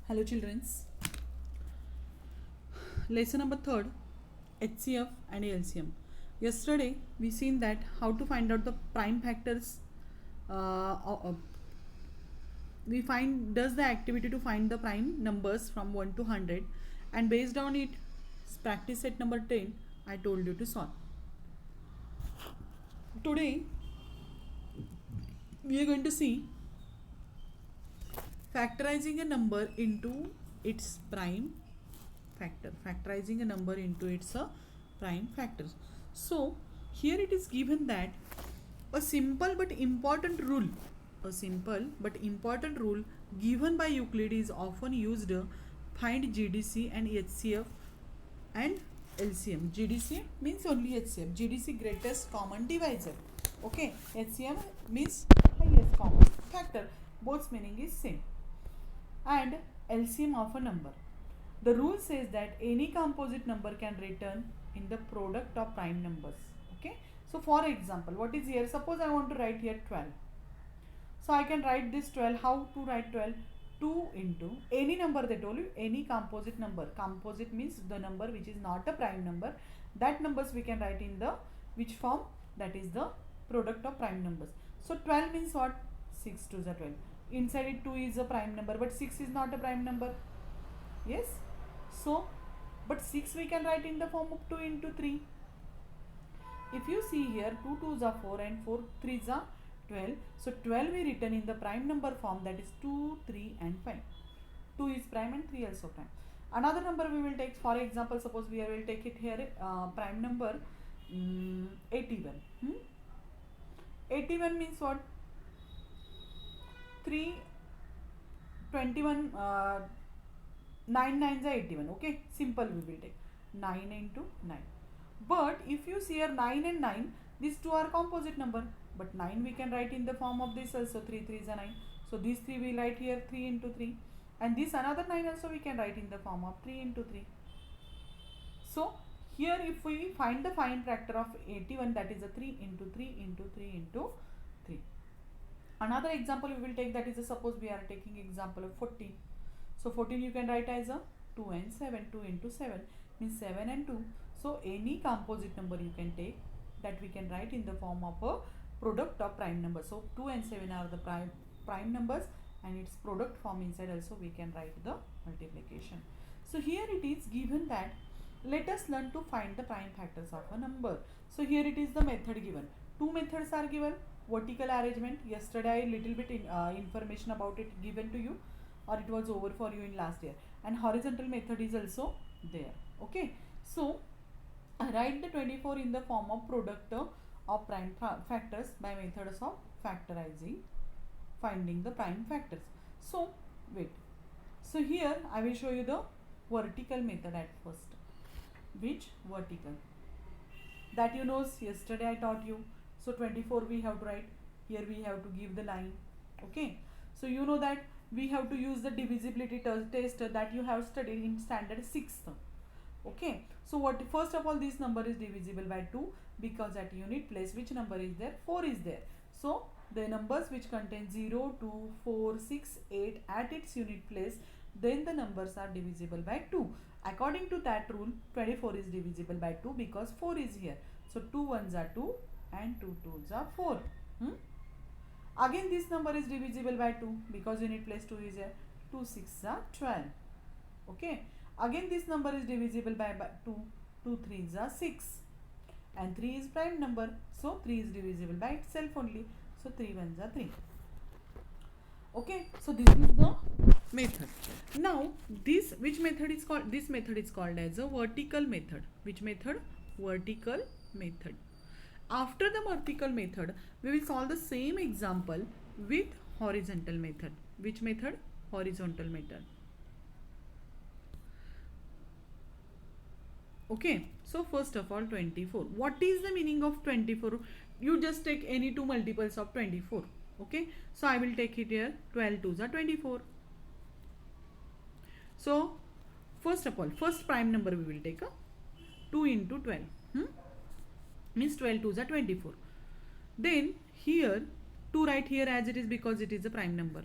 Hello childrens. Lesson number 3rd, HCF and LCM. Yesterday we seen that how to find out the prime factors. We find does the activity to find the prime numbers from 1 to 100, and based on it, practice set number 10 I told you to solve. Today we are going to see factorizing a number into its prime factor, factorizing a number into its prime factors. So here it is given that a simple but important rule given by Euclid is often used find GDC and HCF and LCM. GDC means only HCF, GDC greatest common divisor, okay. HCM means highest common factor, both meaning is same, and LCM of a number. The rule says that any composite number can return in the product of prime numbers. Okay. So for example, what is here? Suppose I want to write here 12. So I can write this 12. How to write 12? 2 into any number they told you, any composite number. Composite means the number which is not a prime number. That numbers we can write in the which form? That is the product of prime numbers. So 12 means what? 6 to the 12. Inside it 2 is a prime number, but 6 is not a prime number. Yes. So, but 6 we can write in the form of 2 into 3. If you see here, 2 2s are 4 and 4 3s are 12. So, 12 we written in the prime number form, that is 2, 3 and 5. 2 is prime and 3 also prime. Another number we will take, for example, suppose we will take it here, prime number 81. 81 means what? 3, 21, 9 9s are 81. Okay, simple we will take 9 into 9. But if you see here 9 and 9, these two are composite number, but 9 we can write in the form of this also, 3 3s are 9. So these 3 we write here 3 into 3, and this another 9 also we can write in the form of 3 into 3. So here if we find the prime factor of 81, that is a 3 into 3 into 3 into 3. Another example we will take, that is a, suppose we are taking example of 14. So 14 you can write as a 2 and 7. 2 into 7 means 7 and 2. So any composite number you can take, that we can write in the form of a product of prime number. So 2 and 7 are the prime numbers, and its product form inside also we can write the multiplication. So here it is given that let us learn to find the prime factors of a number. So here it is the method given. Two methods are given. Vertical arrangement, yesterday I little bit information about it given to you, or it was over for you in last year, and horizontal method is also there. Okay, so write the 24 in the form of product of prime factors by methods of factorizing, finding the prime factors. So wait, so here I will show you the vertical method at first. Which vertical? That you know, yesterday I taught you. So 24 we have to write, here we have to give the line. Okay, so you know that we have to use the divisibility test that you have studied in standard 6th. Okay, so what, first of all, this number is divisible by 2 because at unit place which number is there? 4 is there. So the numbers which contain 0, 2, 4, 6, 8 at its unit place, then the numbers are divisible by 2. According to that rule, 24 is divisible by 2 because 4 is here. So 2 1s are 2 and 2 2s are 4. Again this number is divisible by 2 because unit place 2 is here. 2 6s are 12. Okay, again this number is divisible by 2. 2 3s are 6, and 3 is prime number, so 3 is divisible by itself only. So 3 1s are 3. Okay, so this is the method. Now this which method is called? This method is called as a vertical method. Which method? Vertical method. After the vertical method, we will solve the same example with horizontal method. Which method? Horizontal method. Okay, so first of all 24. What is the meaning of 24? You just take any two multiples of 24. Okay, so I will take it here, 12 2s are 24. So first of all, first prime number we will take a 2 into 12. Means 12 2s are 24. Then here 2 write here as it is because it is a prime number.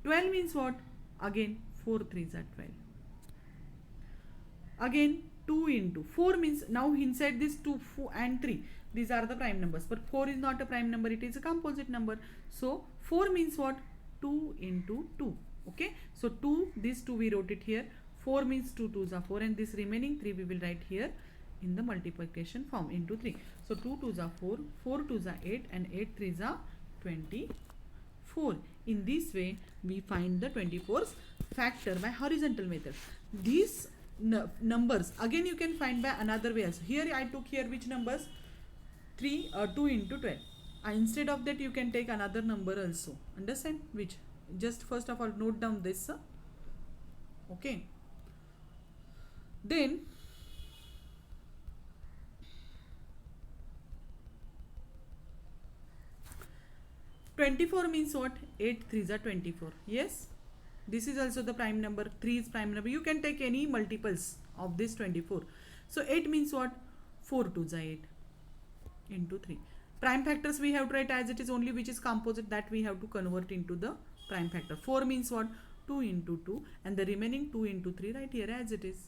12 means what? Again 4 3s are 12. Again 2 into 4 means now inside this 2 4 and 3 these are the prime numbers, but 4 is not a prime number, it is a composite number. So 4 means what? 2 into 2. Okay, so 2, this 2 we wrote it here. 4 means 2 2s are 4, and this remaining 3 we will write here in the multiplication form into 3. So 2 2s are 4, 4 2s are 8, and 8 3s are 24. In this way we find the 24's factor by horizontal method. These numbers again you can find by another way also. Here I took here which numbers? 3 or 2 into 12. Instead of that you can take another number also. Understand which? Just first of all note down this. Okay. Then 24 means what? 8 3s are 24. Yes. This is also the prime number. 3 is prime number. You can take any multiples of this 24. So 8 means what? 4 2s are 8 into 3. Prime factors we have to write as it is, only which is composite that we have to convert into the prime factor. 4 means what? 2 into 2, and the remaining 2 into 3 right here as it is.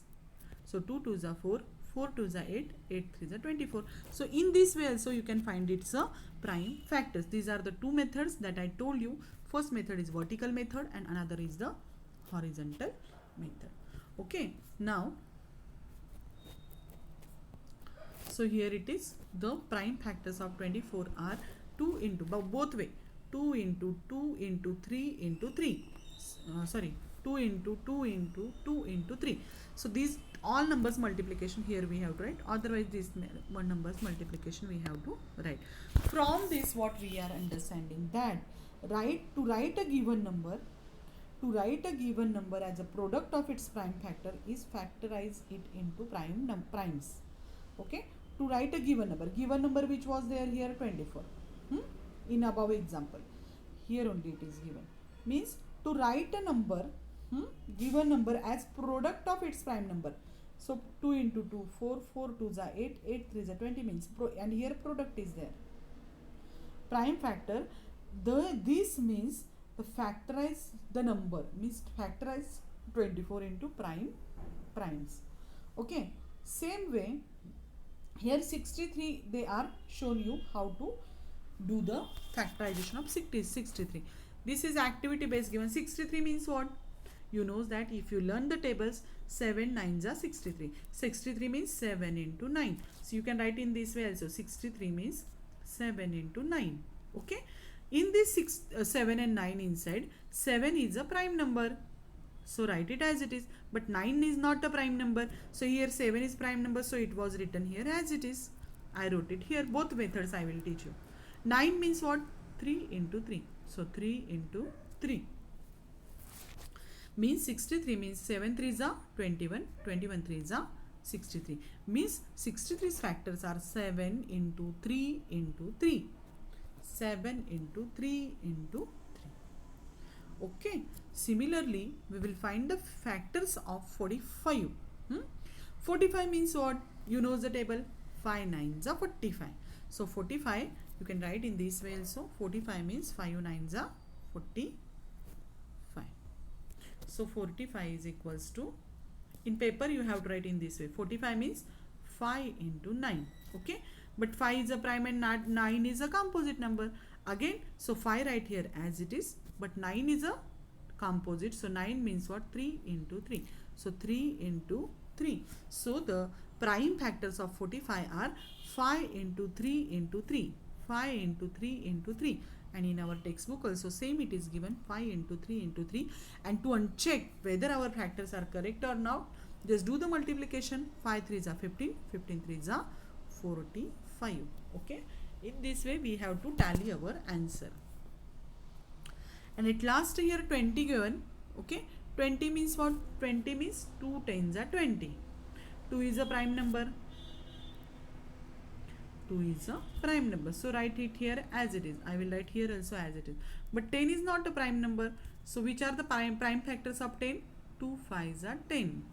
So 2 2s are 4, 4 2s are 8, 8 3s are 24. So in this way also you can find its prime factors. These are the two methods that I told you. First method is vertical method and another is the horizontal method. Okay, now so here it is, the prime factors of 24 are 2 into both way, 2 into 2 into 3 into 3, 2 into 2 into 2 into 3. So these all numbers multiplication here we have to write, otherwise this one numbers multiplication we have to write. From this what we are understanding that to write a given number as a product of its prime factor is factorize it into primes. Okay, to write a given number which was there here 24 in above example, here only it is given, means to write a number given number as product of its prime number. So 2 into 2 4, 4 2s are 8, 8 3s are 20 means and here product is there. Prime factor, this means the factorize the number, means factorize 24 into primes. Okay, same way here 63 they are shown you how to do the factorization of 63. This is activity based given. 63 means what? You know that if you learn the tables, 7 9s are 63. 63 means 7 into 9. So you can write in this way also. 63 means 7 into 9. Okay. In this 7 and 9 inside, 7 is a prime number. So write it as it is. But 9 is not a prime number. So here 7 is prime number. So it was written here as it is. I wrote it here. Both methods I will teach you. 9 means what? 3 into 3. So 3 into 3. Means 63 means 7 3s are 21, 21 3s are 63. Means 63's factors are 7 into 3 into 3. 7 into 3 into 3. Okay. Similarly, we will find the factors of 45. 45 means what? You know the table. 5 9s are 45. So 45 you can write in this way also. 45 means 5 9s are 45. So 45 is equals to, in paper you have to write in this way. 45 means 5 into 9. Okay. But 5 is a prime and 9 is a composite number. Again, so 5 right here as it is. But 9 is a composite. So 9 means what? 3 into 3. So 3 into 3. So the prime factors of 45 are 5 into 3 into 3. 5 into 3 into 3. And in our textbook also same it is given 5 into 3 into 3. And to uncheck whether our factors are correct or not, just do the multiplication. 5 3s are 15, 15 3s are 45. Okay. In this way we have to tally our answer. And at last here 20 given. Okay. 20 means what? 20 means 2 10s are 20. 2 is a prime number. 2 is a prime number. So write it here as it is. I will write here also as it is. But 10 is not a prime number. So which are the prime factors of 10? 2 5s are 10.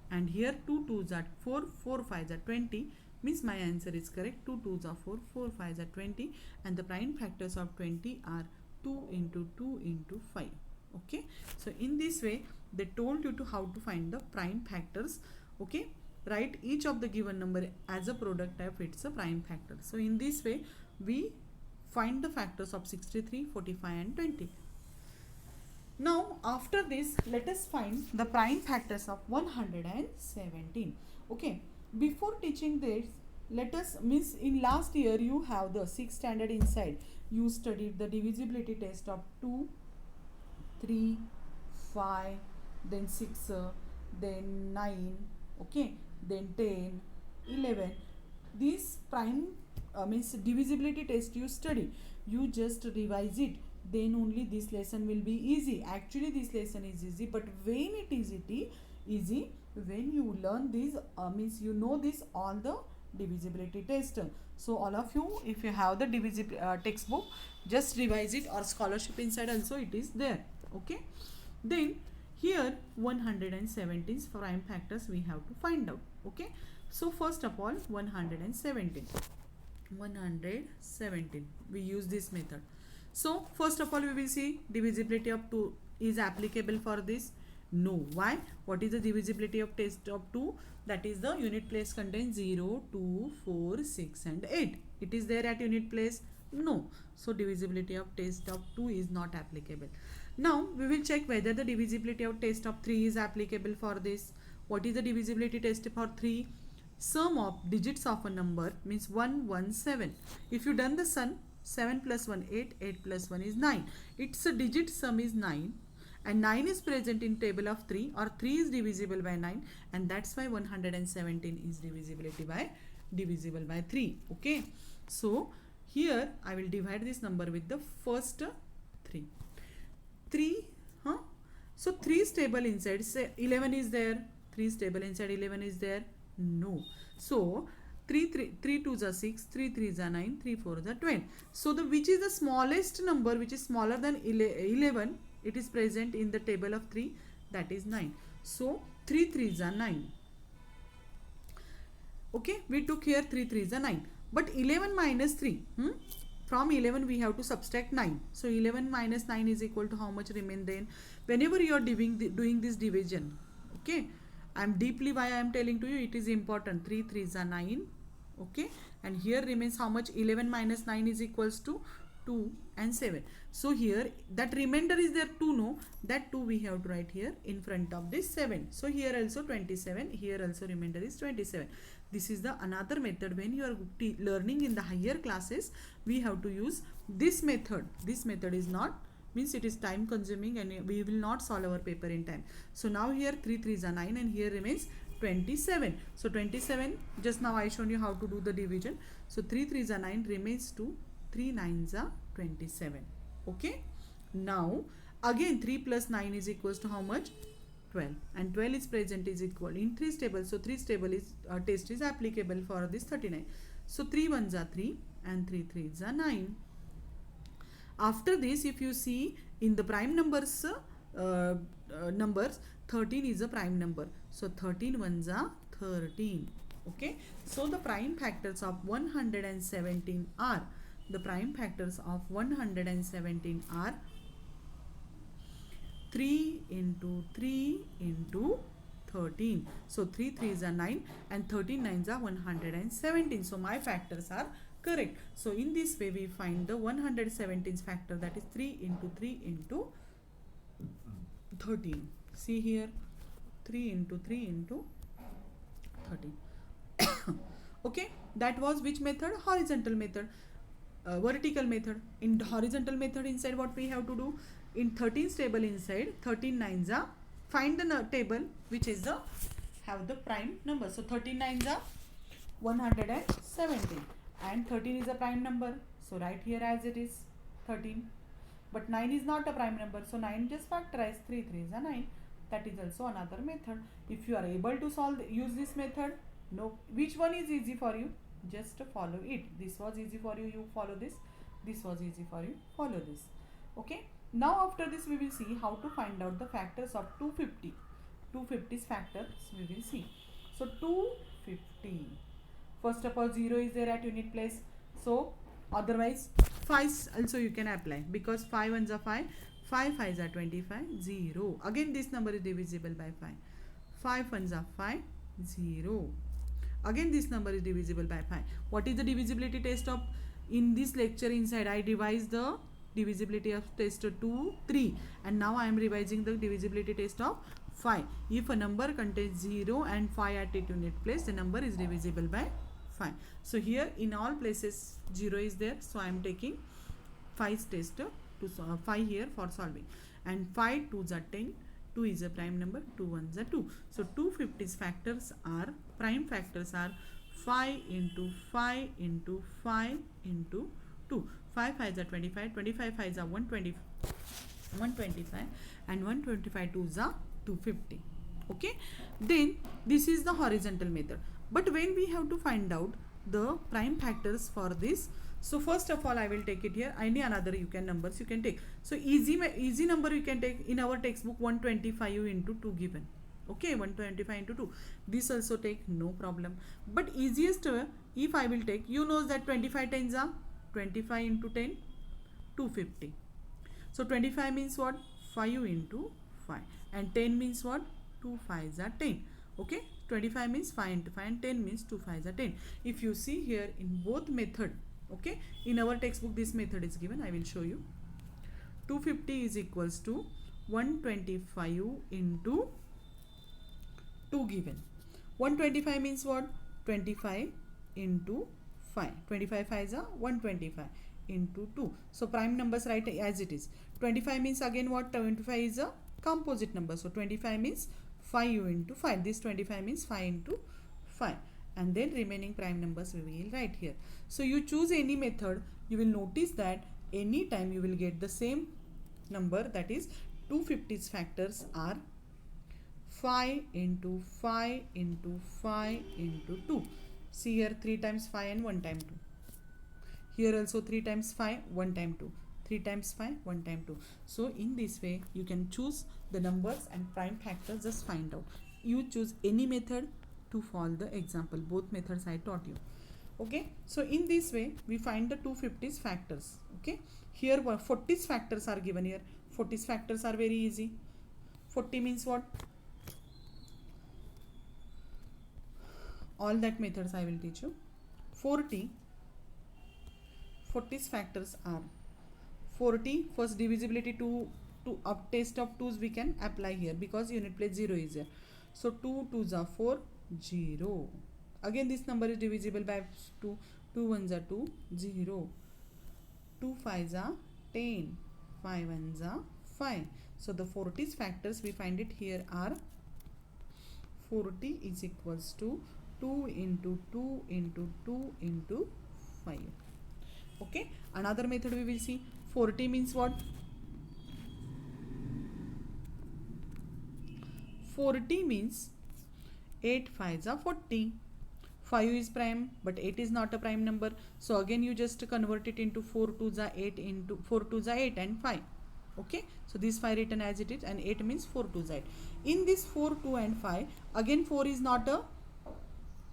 And here 2 2s are 4, 4 5s are 20. Means my answer is correct. 2 2s are 4, 4 5s are 20. And the prime factors of 20 are 2 into 2 into 5. Okay, so in this way they told you to how to find the prime factors. Okay, write each of the given number as a product type, it's a prime factor. So in this way we find the factors of 63, 45 and 20. Now after this, let us find the prime factors of 117. Okay, before teaching this, let us means in last year you have the 6th standard inside, you studied the divisibility test of 2, 3, 5, then 6, then 9, okay, then 10, 11. These prime means divisibility test you study, you just revise it, then only this lesson will be easy. Actually this lesson is easy, but when it is easy when you learn this means you know this all the divisibility test. So all of you, if you have the divisibility textbook, just revise it, or scholarship inside also it is there. Okay, then here 117 prime factors we have to find out. Okay, so first of all 117 we use this method. So first of all we will see divisibility of 2 is applicable for this. No. Why? What is the divisibility of test of 2? That is the unit place contains 0, 2, 4, 6 and 8. It is there at unit place? No. So divisibility of test of 2 is not applicable. Now we will check whether the divisibility of test of 3 is applicable for this. What is the divisibility test for 3? Sum of digits of a number means 117. If you done the sum, 7 plus 1 8, 8 plus 1 is 9. Its a digit sum is 9 and 9 is present in table of 3, or 3 is divisible by 9, and that's why 117 is divisible by 3. Okay, so here I will divide this number with the first 3. So 3 is stable inside, say 11 is there, 3 is stable inside, 11 is there? No. So 3 2s are 6, 3 3s are 9, 3 4s are 12. So the which is the smallest number which is smaller than 11, it is present in the table of 3, that is 9. So 3 3s are 9. Okay, we took here 3 3s are 9, but 11 minus 3, from 11 we have to subtract 9. So 11 minus 9 is equal to how much remain then? Whenever you are doing this division, okay, I am deeply why I am telling to you, it is important. 3 3s are 9. Okay, and here remains how much? 11 minus 9 is equals to 2 and 7. So here that remainder is there 2, no, that 2 we have to write here in front of this 7. So here also 27, here also remainder is 27. This is the another method. When you are learning in the higher classes, we have to use this method. This method is not, means it is time consuming and we will not solve our paper in time. So now here 3 3s are 9 and here remains 27. So 27, just now I shown you how to do the division. So 3 3s are 9, remains 2, 3 9s are 27. Okay, now again 3 plus 9 is equals to how much? 12, and 12 is present is equal in 3 table. So 3 table is test is applicable for this 39. So 3 1s are 3 and 3 3s are 9. After this, if you see in the prime numbers, 13 is a prime number. So 13 ones are 13. Okay, so the prime factors of 117 are, the prime factors of 117 are 3 into 3 into 13. So 3 3s are 9 and 13 9s are 117. So my factors are correct. So in this way we find the 117th factor, that is 3 into 3 into 13. See here, 3 into 3 into 13. Okay, that was which method? Horizontal method. Vertical method. In horizontal method, inside what we have to do, in 13th table inside 13 9s are, find the table which is the have the prime number. So 13 9s are 117 and 13 is a prime number, so write here as it is 13. But 9 is not a prime number, so 9 just factorize, 3 3s are 9. That is also another method. If you are able to use this method, no, which one is easy for you, just follow it. This was easy for you, you follow this. This was easy for you, follow this. Okay, now after this we will see how to find out the factors of 250. 250's factors we will see. So 250, first of all 0 is there at unit place, so otherwise 5 also you can apply, because 5 ones are 5, 5 5s are 25, 0. Again this number is divisible by 5. 5 ones are 5, 0. Again this number is divisible by 5. What is the divisibility test of, in this lecture inside I revised the divisibility of test 2, 3, and now I am revising the divisibility test of 5. If a number contains 0 and 5 at its unit place, the number is divisible by 5. So here in all places 0 is there, so I am taking 5's test to 5 here for solving. And 5 2s are 10, 2 is a prime number, 2 1s are 2. So 250's factors are, prime factors are 5 into 5 into 5 into 2. 5 5s are 25, 25 5s are 125, and 125 2s are 250. Okay, then this is the horizontal method. But when we have to find out the prime factors for this, so first of all I will take it here, any another you can numbers you can take. So easy number you can take in our textbook, 125 into 2 given. Okay, 125 into 2, this also take, no problem. But easiest if I will take, you know that 25 tens are 25 into 10, 250. So 25 means what, 5 into 5, and 10 means what, 2 5s are 10. Okay, 25 means 5 into 5, and 10 means 2 5s are 10. If you see here in both method, okay, in our textbook this method is given, I will show you. 250 is equals to 125 into 2 given. 125 means what, 25 into 5, 25 5s are 125 into 2. So prime numbers write as it is. 25 means again what, 25 is a composite number, so 25 means 5 into 5, this 25 means 5 into 5, and then remaining prime numbers we will write here. So you choose any method, you will notice that any time you will get the same number, that is 250's factors are 5 into 5 into 5 into 2. See here 3 times 5 and 1 time 2. Here also 3 times 5, 1 time 2. 3 times 5, 1 time 2. So in this way you can choose the numbers and prime factors, just find out. You choose any method to follow the example. Both methods I taught you. Okay, so in this way we find the 250's factors. Okay, here 40's factors are given here. 40's factors are very easy. 40 means what? All that methods I will teach you. 40's factors are 40, first divisibility to test of 2's we can apply here because unit place 0 is here. So 2 2s are 4, 0. Again this number is divisible by 2, 2 1s are 2, 0. 2 5s are 10, 5 1s are 5. So the 40's factors we find it here are 40 is equals to 2 into 2 into 2 into 5. Okay, another method we will see. 40 means what? 40 means 8 5s are 40. 5 is prime but 8 is not a prime number. So again you just convert it into 4 2s are 8 into 4 2s are 8 and 5. Okay, so this 5 written as it is, and 8 means 4 2s are 8. In this 4 2 and 5, again 4 is not a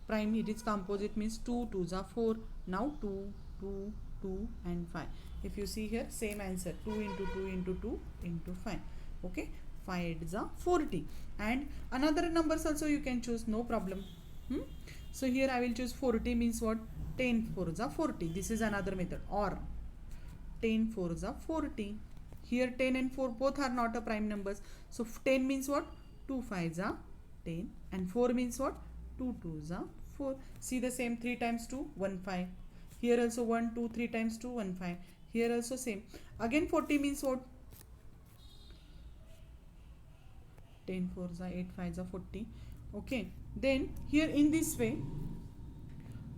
prime, it is composite, means 2 2s are 4. Now 2 2 2 and 5. If you see here, same answer, 2 into 2 into 2 into 5. Okay, 5 is a 40, and another numbers also you can choose, no problem. So here I will choose 40 means what? 10 4s are 40. This is another method. Or 10 4s are 40. Here 10 and 4 both are not a prime numbers. So 10 means what? 2 5s are 10, and 4 means what? 2 2s are 4. See the same, 3 times 2 1 5. Here also 1 2 3 times 2 1 5. Here also same. Again 40 means what? 10 4s are 8 5s are 40. Okay, then here in this way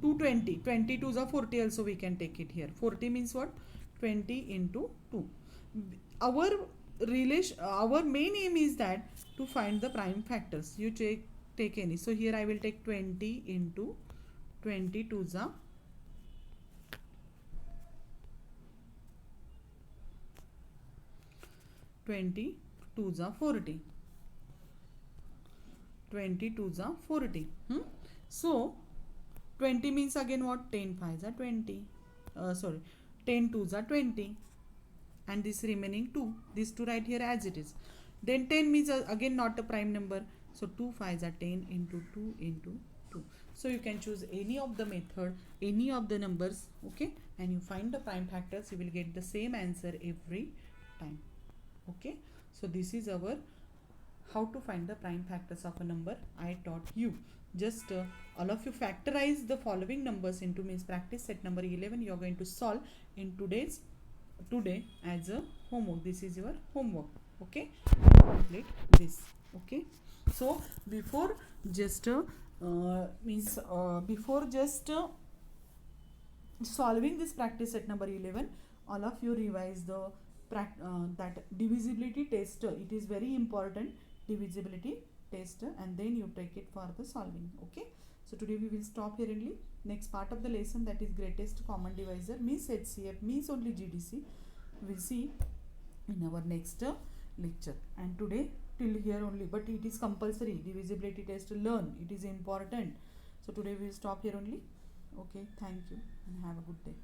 220, 22s are 40 also we can take it here. 40 means what? 20 into 2. Our main aim is that to find the prime factors. You take any. So here I will take 20 into 22s are 22s are 40. 22s are 40. So 20 means again what? 10 5s are 20. 10 2s are 20. and this remaining 2. These 2 right here as it is. Then 10 means again not a prime number. So 2 5s are 10 into 2 into 2. So you can choose any of the method, any of the numbers, okay, and you find the prime factors, you will get the same answer every time. Okay, so this is our how to find the prime factors of a number I taught you. Just all of you factorize the following numbers into means practice set number 11 you are going to solve in today as a homework. This is your homework. Okay, complete this. Okay, so before just before just solving this practice set number 11, all of you revise the that divisibility test. It is very important, divisibility test, and then you take it for the solving. Okay, so today we will stop here only. Next part of the lesson, that is greatest common divisor means HCF means only GDC, we'll see in our next lecture. And today till here only, but it is compulsory divisibility test, learn, it is important. So today we will stop here only. Okay, thank you and have a good day.